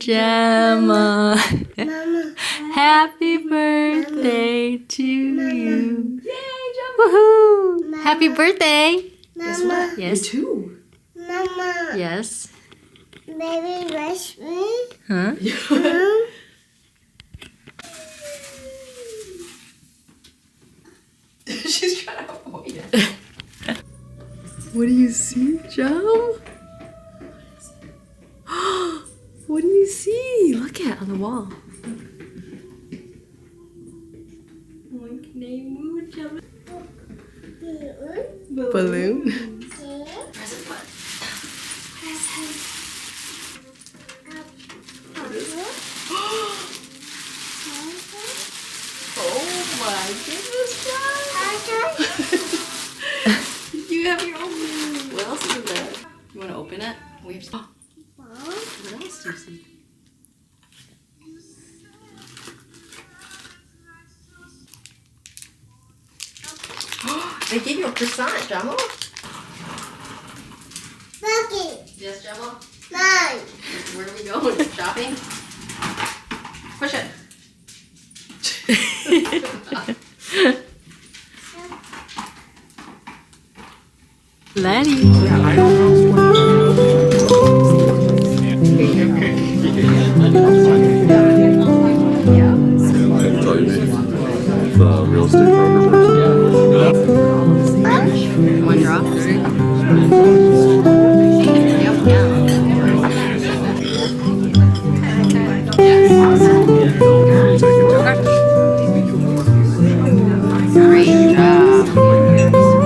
Gemma. Mama. Happy birthday to you. Yay, Gemma. Woohoo. Mama. Happy birthday. Mama. Yes. Me too. Mama. Yes. Baby, rush me. Huh? She's trying to avoid it. What do you see, Gem? What do you see? Look at on the wall. Balloon. Oh my goodness, Gem! You have your own. What else is in there? You want to open it? We have. Oh. What else do you see? They gave you a croissant, Gemma. Bucky. Yes, Gemma. Mine. Where are we going? Shopping? Push it. Letty. The real estate broker person. One drop. Great job.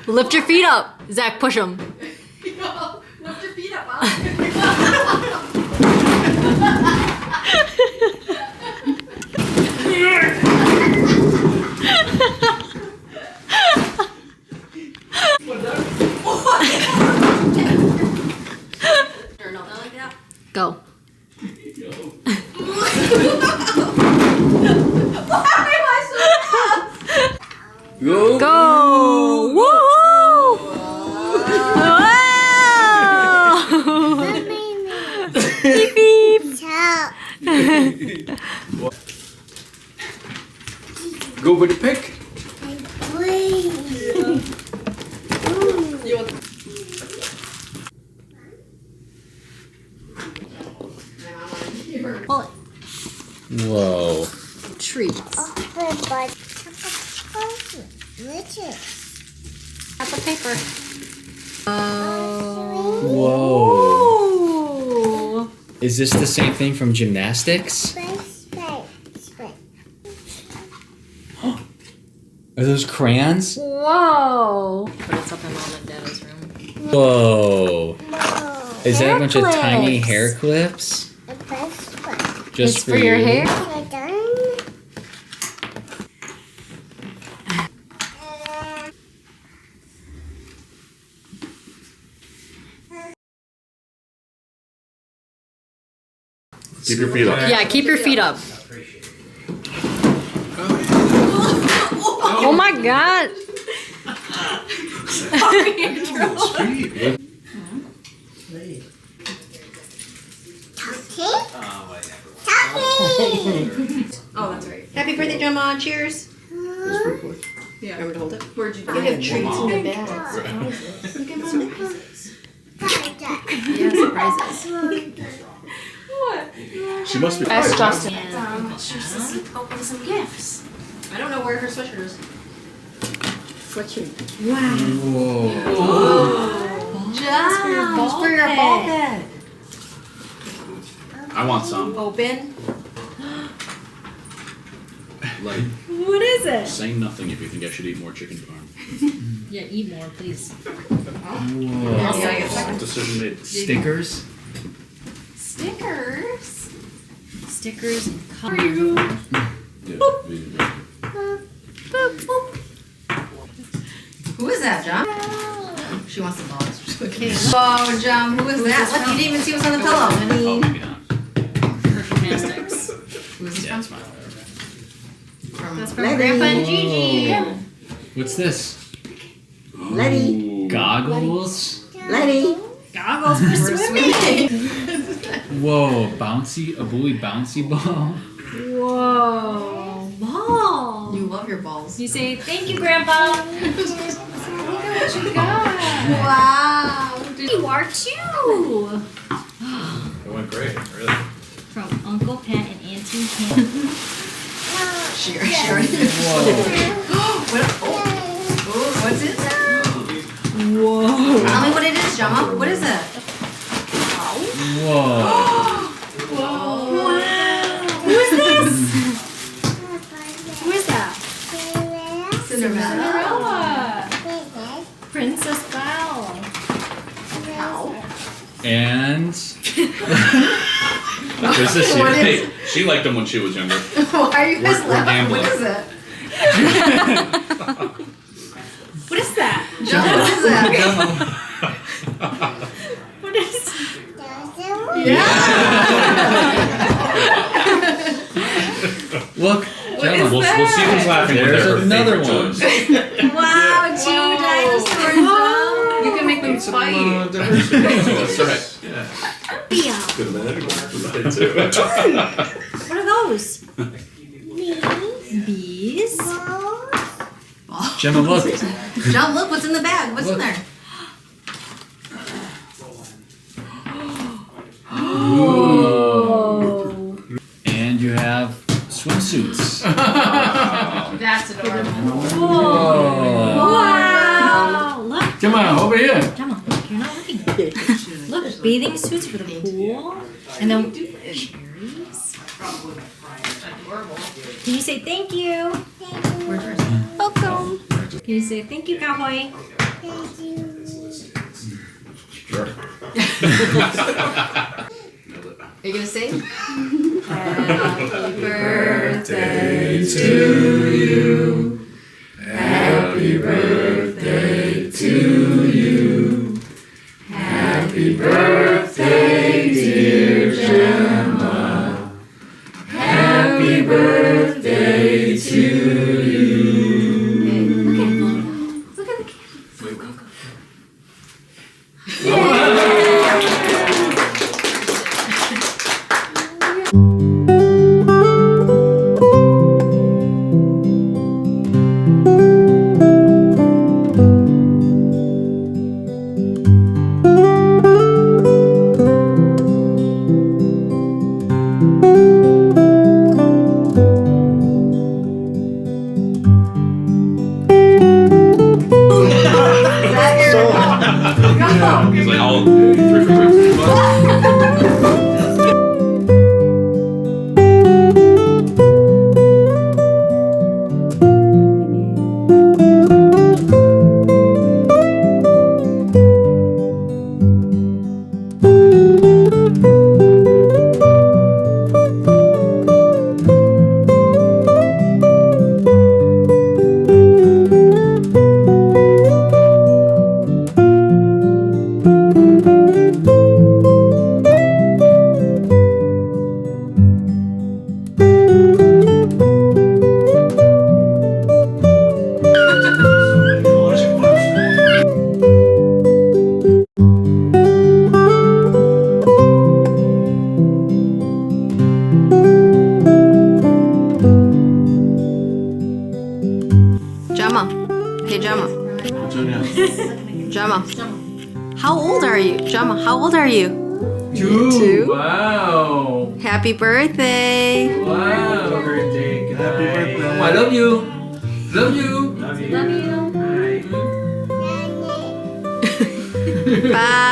Lift your feet up. Zach, push them. Lift your feet up, Go. Go! Go! Woo! Wow! Beep beep. Ciao. Go with the pick! Pull it. Whoa. Treats. Got the paper. Whoa. Ooh. Is this the same thing from gymnastics? Are those crayons? Whoa. But it's up in Mom and Dad's room. Whoa. Is that a bunch of tiny clips. hair clips? Just It's for your hair? Keep your feet up. Yeah, keep your feet up. Oh my god. Oh, that's right. Happy birthday, Gemma. Cheers. Yeah. Remember to hold it? Where'd you get it? You have treats in your bag. You get surprises. Yeah, surprises. She must be. Ask Justin. Open some gifts. I don't know where her sweatshirt is. Sweatshirt. Whoa. Just for your ball pet. I want some. Open. Like, What is it? say nothing if you think I should eat more chicken parm. Yeah, eat more, please. Whoa. Decision made. Stickers. Stickers. Stickers and How are you? Who is that, John? She wants the balls. Okay. Oh, John, who is that? Look, you didn't even see what's on the pillow. her gymnastics. Who is this from? That's from Grandpa and Gigi. What's this? Letty. Goggles. Letty. Goggles for swimming. Whoa, bouncy, a buoy bouncy ball. Whoa. Ball. You love your balls. You say, thank you, Grandpa. Look at what you got. Wow. You are too. It went great, really. From Uncle Pat and Auntie Pam. She already did. What's in there? Whoa. Tell me what it is, Gemma. What is it? Whoa. Wow. Who is this? Who is that? Cinderella. Princess Belle. And what's this What here? is- Hey, she liked them when she was younger. Why are you guys We're laughing? gambling. What is it? What is that? Gemma, what is that? What is Look, Gemma. We'll see who's laughing with There's her another favorite one. toys. Wow, two dinosaurs. You can make them fight. That's right. Bia? Good man. Too. What are those? Bees? Gemma, look. John, look what's in the bag. What's in Look. there? Oh. And you have swimsuits. That's adorable. Whoa. Wow. Look, Come on, over here. Gemma, look, you're not looking. Look, bathing suits for the pool. And then cherries. Can you say thank you? Welcome. Can you say thank you, cowboy? Sure. Are you gonna sing? Happy birthday to you. Happy birthday to you. Happy birthday, dear Gemma. Happy birthday to you. Hey, look at him. Look at the camera. He's like, all 3 for 3. Gemma. Hey, Gemma. Gemma. How old are you? Gemma, how old are you? 2. Wow. Happy birthday. Wow. Birthday. Happy birthday. Oh, I love you. Love you. Love you. Bye.